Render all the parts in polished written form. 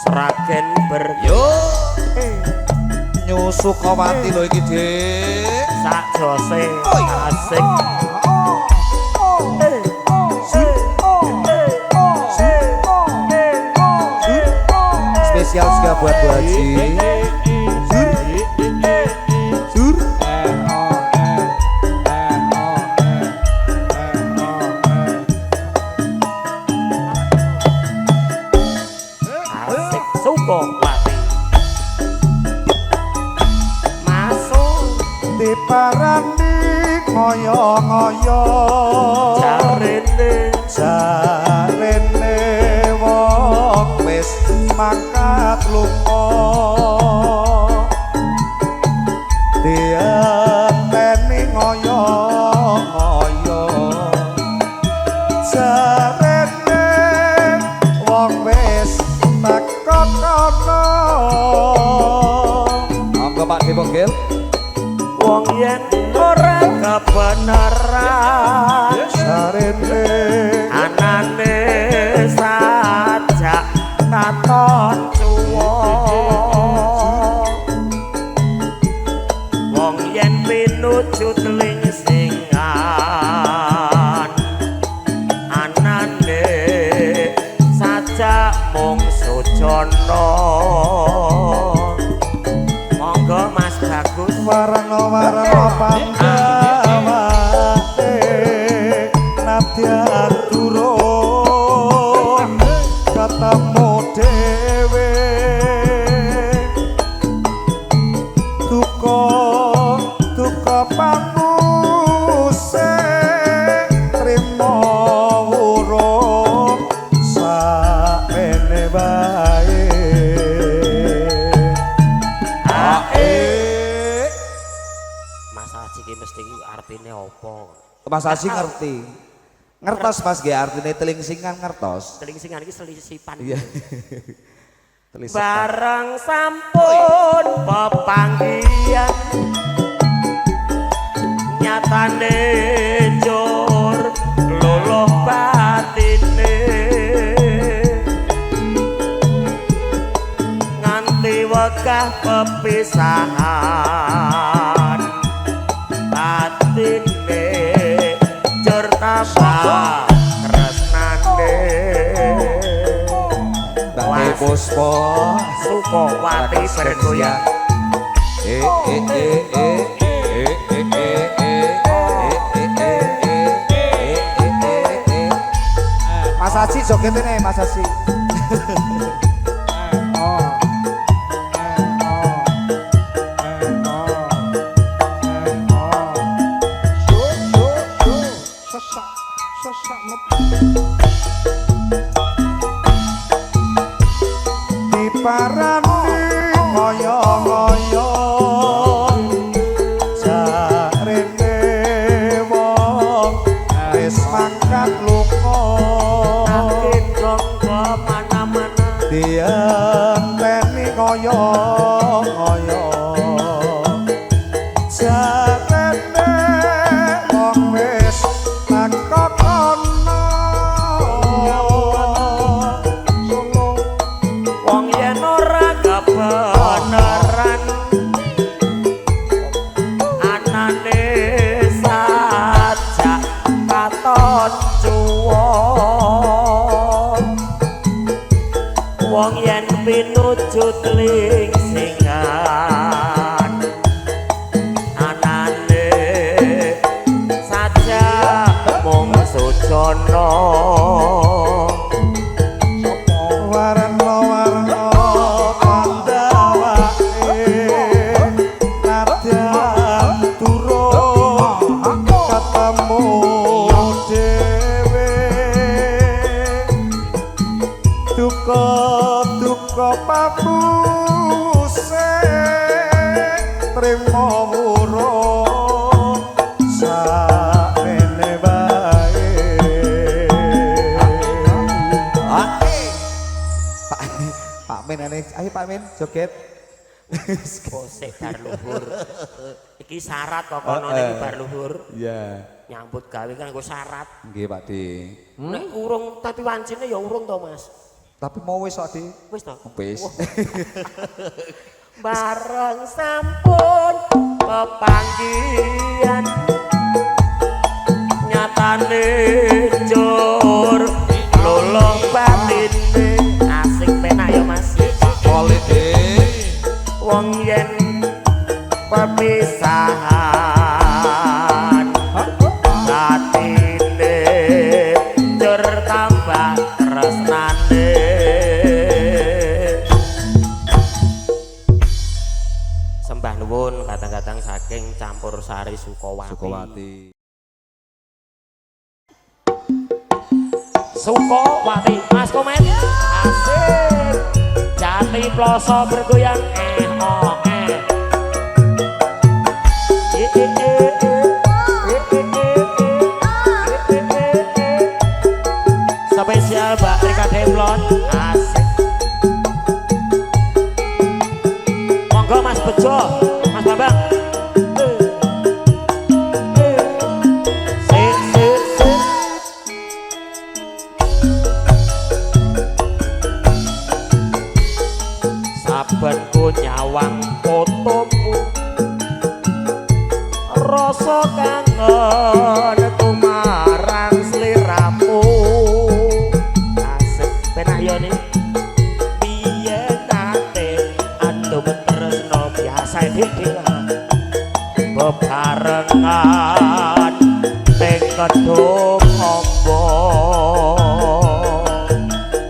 Sragen yo Nyusukawati lho iki Dik sak jose asik spesial juga buat Bu Haji diparani ngoyo-ngoyo jarene wong wis mangkat lunga Pak Depokil. Wong yen ora kebenaran sarene anane sajak katon cuwo wong yen pinuju telingsingan anane sajak mung sujono monggo Mas Bagus warna-warna pandawate nadyan turun ketemu dhewe duka pamuse trimo urung sakmene wae Mas Haji ki mesti artine apa? Mas Haji ngerti. Ngertos Mas nggih artine telingsingan ngertos. Telingsingan iki selisipan. Iya. Telisepan. Barang sampun pepanggihan nyatane jur luluh batine nganti wegah pepisahan batine jur tambah tresnane Mbak Puspo Sukowati bergoyang Mas Haji jogetnya Mas Haji diparani ngoyo-ngoyo jarene wong wis mangkat lunga makin ronggo mana-mana dienteni ngoyo-ngoyo jarene wong wis mangkat wong yen ora kebenaran anane sajak katon cuwo wong yen pinuju telingsingan anane sajak mung sujono warna-warna pandawake nadyan turun ketemu dhewe duka pamuse trimo urung sakmene wae Pak Min ayo Pak Min joget Bosek bar luhur. Iki syarat kok kono iki bar luhur. Iya. Nyambut gawe kan nggo syarat. Nggih Pak De. Nek urung tapi wancine ya urung to, Mas. Tapi mau wis kok De. Wis to? Wis. Bareng sampun pepanggihan nyatane jur luluh batine asik penak ya Mas. Oleh De. Wong yen pepisahan batine jur tambah tresnane sembah nuwun kadang-kadang saking Campur Sari Sukowati Mas Komen asik Jati Ploso bergoyang spesial Mbak Rika Demlon asik monggo Mas Bejo fotomu rasa kangen tumarang sliramu asik penak yo nih piye nate andum tresno biasa iki bebarengan ning kedhung amba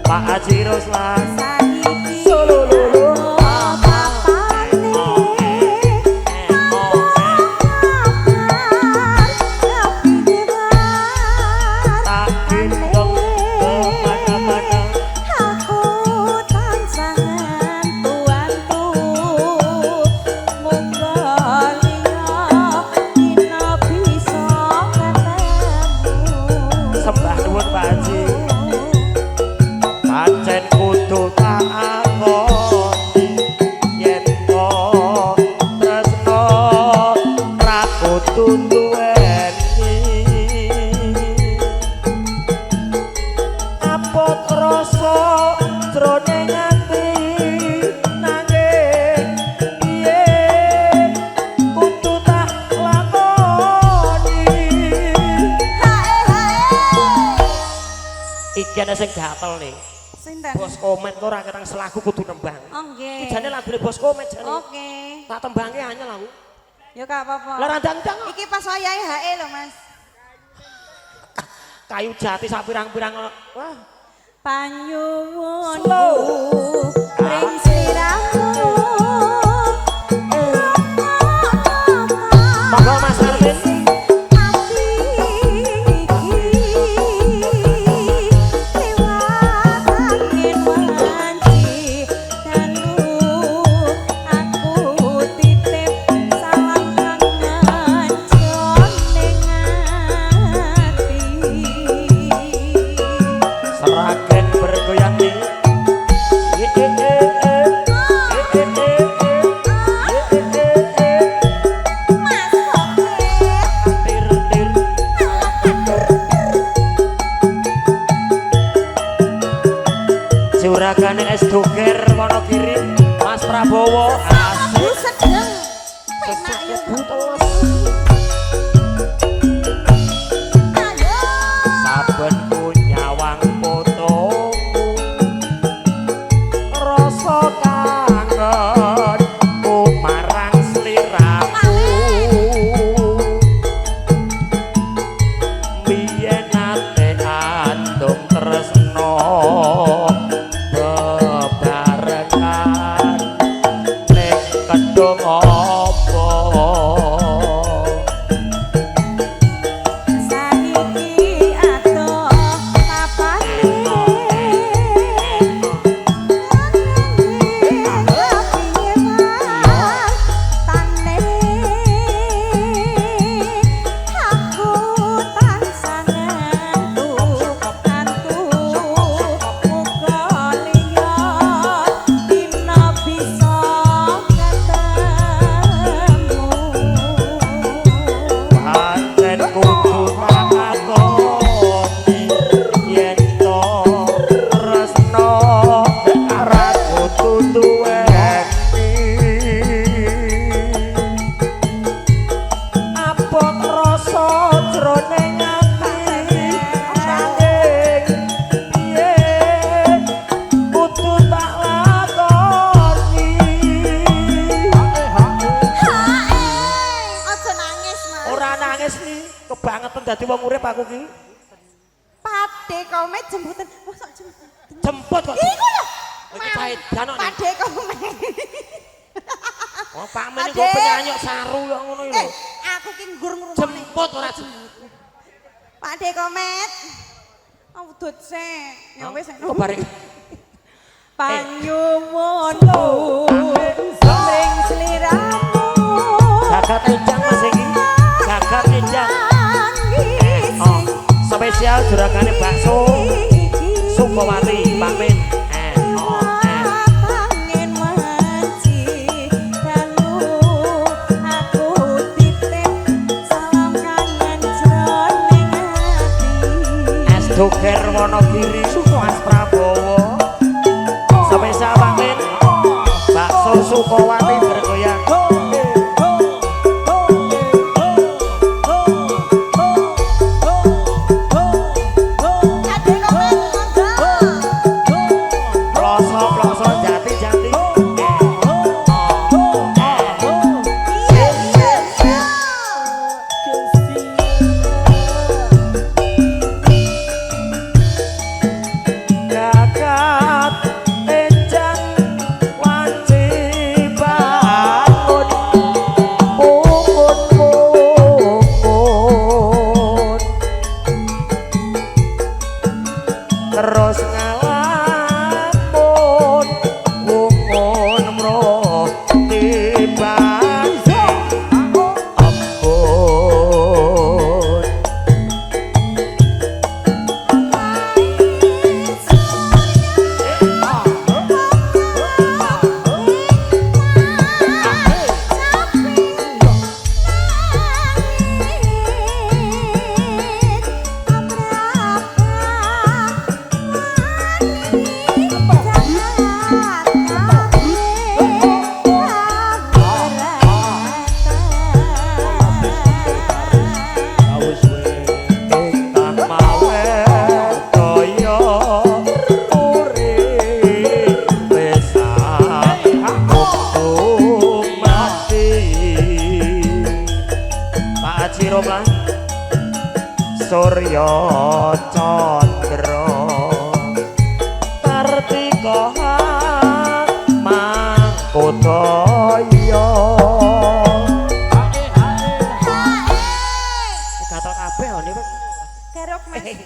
Pak Haji Ruslan Iki sing gatel nih. Sinten? Bos komen kok ora ketang selaku kudu nembang. Oh nggih. Jane lagune bos komen jane. Oke. Tak tembange anyel aku. Ya gak apa-apa. Lah randang-dang. Iki pas wayahe HE lho, Mas. Kayu jati sak pirang-pirang wah. Panyuwun Slow. ring sliramu. Monggo Mas Arvin. Seragen bergoyang nih. Juragane es doger Wonogiri Mas Prabowo Aku sedeng penak yo. Ayo. saben nyawang fotomu rasa kangen marang sliramu biyen nate andung tresno bebarengan ning kedhung apa Saiki adoh papane. Tane aku tansah ngantuk muga liya dina bisa ketemu. Pancen kudu takoni yen to tresno arep kudu duweni apa rasa jroning ati nanging piye kudu tak lakoni Aja nangis, Mas. ora nangis nih kebangetan dadi wong urip aku ki Pade kome jemputan. Mosok jemputan. jemput kok Iku lho. iki cahit janok nih Pade kome. oh Pak Men iku penyanyi saru kok ngono iki lho Aku ki nggur ngrungokne. jemput ora jemput Pade komet. Udut sik. Ya wis kok bareng Panyuwun ring sliramu. gagat enjang Mas iki gagat enjang oh spesial juragane bakso Sukowati Pak Men Angin wanci dalu aku titip salam kangen jroning ati. es doger Wonogiri Mas Prabowo spesial Pak Men bakso Sukowati bergoyang Roman Surya Candra Kartika Mangkodaya kata kabeh ini Pak Garuk Mas.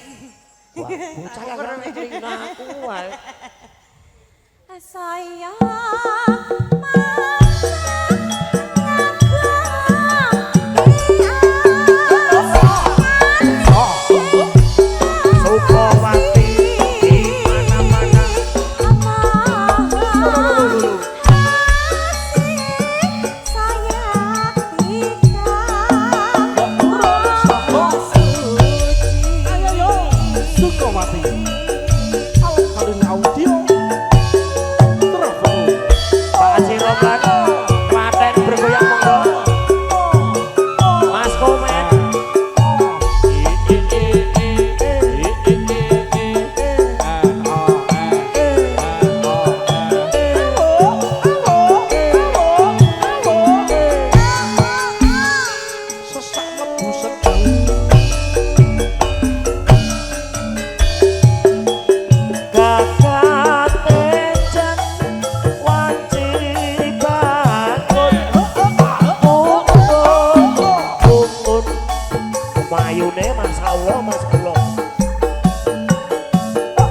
bocah yang ora ngerti aku wae Saya Sukawati di mana-mana Sukawati. Alkalin audio. Terus. Pak Haji Roman Klaten bergoyang monggo Mas Komen Sesak lebu sedang. Kakak tejan wajiban Bungun mayune masyaallah Mas Kula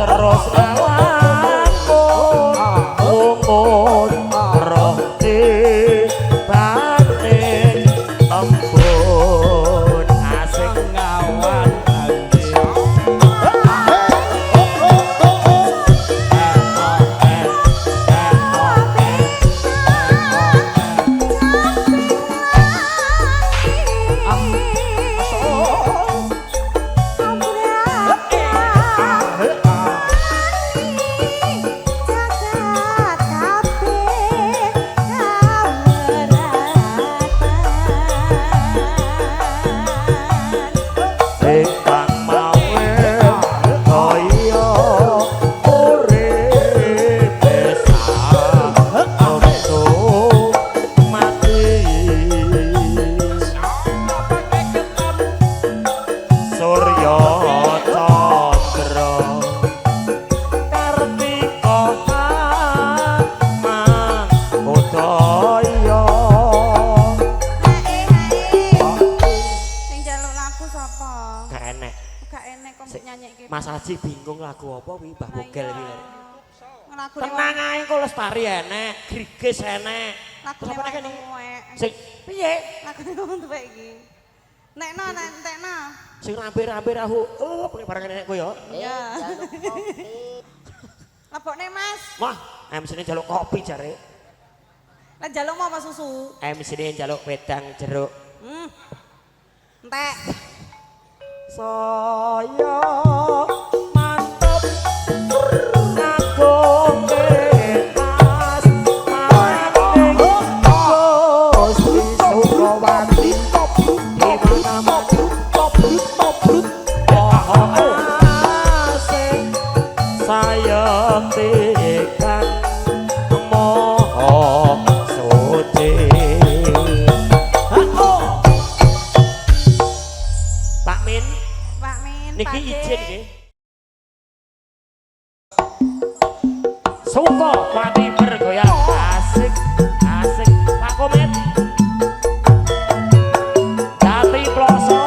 terus lawan bungun roh batin embun asik Ngawan Ingkang mawe kaya urip besar untuk mati Surya Candra Kartika Mangkodaya Sing jaluk lagu sapa? gak enek Gak enek kok mbok nyanyikke. Mas Haji bingung lagu apa wi Mbah Bogel wi Lagu tenang ae kok Lestari enek Grigis enek lagu Terus apa nek ini? tuwek. Sing piye Lagu wong tuwek iki. Nekno entekno. sing rambe-rambe rahu nek barang enek ku ya Iya. Lebokne Mas. wah MC-ne njaluk kopi jare Lah jaluk mau apa susu? MC-ne njaluk wedang jeruk Entek. saya mantep ngagungke mas maning Gusti Sukawati di mana-mana asik saya tekan moho suci Pak Min Pak Min. niki Pak D. izin nggih. Sukawati bergoyang asik asik Pak Komet. Jati Ploso.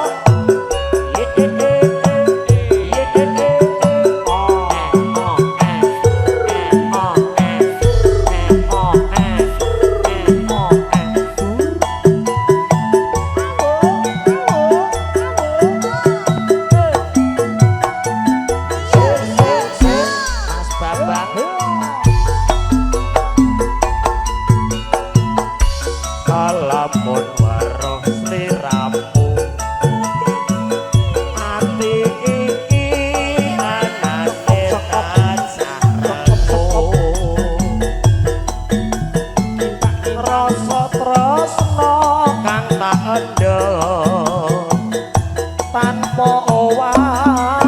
Mas Babang kalamun waroh sliramu ati iki anane tansahmu rasa tresna kang tak endhem tanpa owah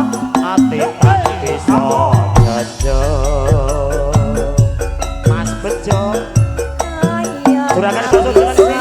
ati tak bisa jajal Mas Bejo Juragan Bejo juragan sini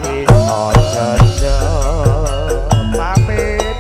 ati ojo pamit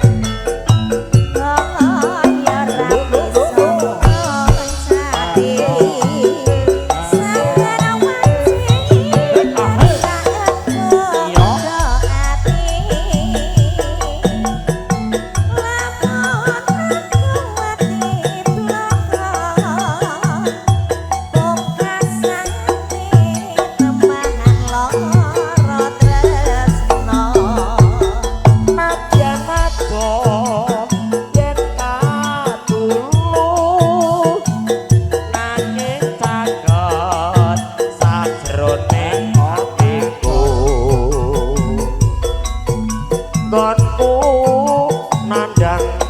gonku nandang